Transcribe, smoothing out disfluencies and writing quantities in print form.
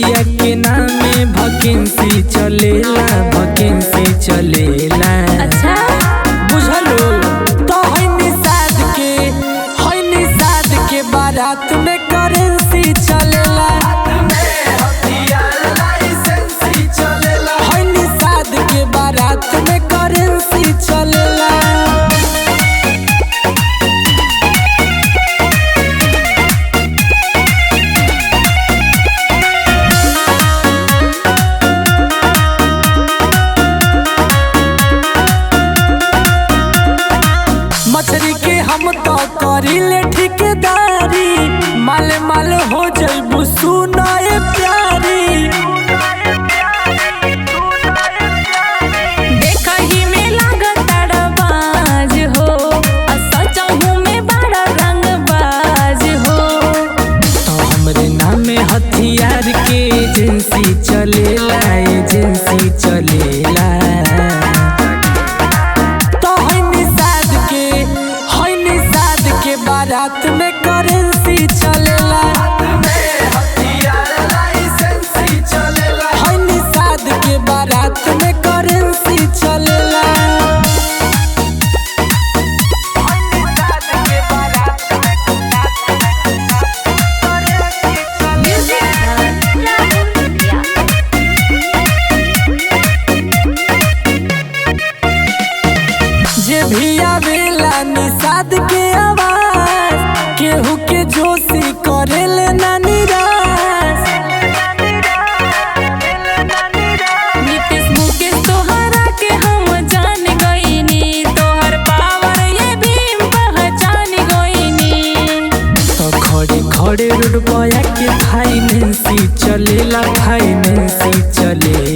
मुखिया के नामे वैकेंसी चलेला वैकेंसी चलेला। अच्छा बुझलो तो है निषाद के बारात में करेंसी चलेला। है निषाद के बारात में करेंसी चलेला। मछरी के हम तो करीले ठेकेदारी, माल माल हो जइबू सुनाए प्यारी। देखही में लागत अड़बाज हो, सचहू में बड़ा रंगबाज हो। तो हमरे नामे हथियार के एजेंसी चलेला एजेंसी चलेला। बारात में करेंसी चलेला। है निषाद के बारात में करेंसी चलेला। जे भी आवेला निषाद के आवाज, केहू के जोशी करेले ना निराश। नीतीश मुकेश तोहरा के हम जान गईनी, तोहर पावर ये भी पहचान गईनी। तो खड़े खड़े रोड पर के फाइनेंसी चलेला फाइनेंसी चलेला।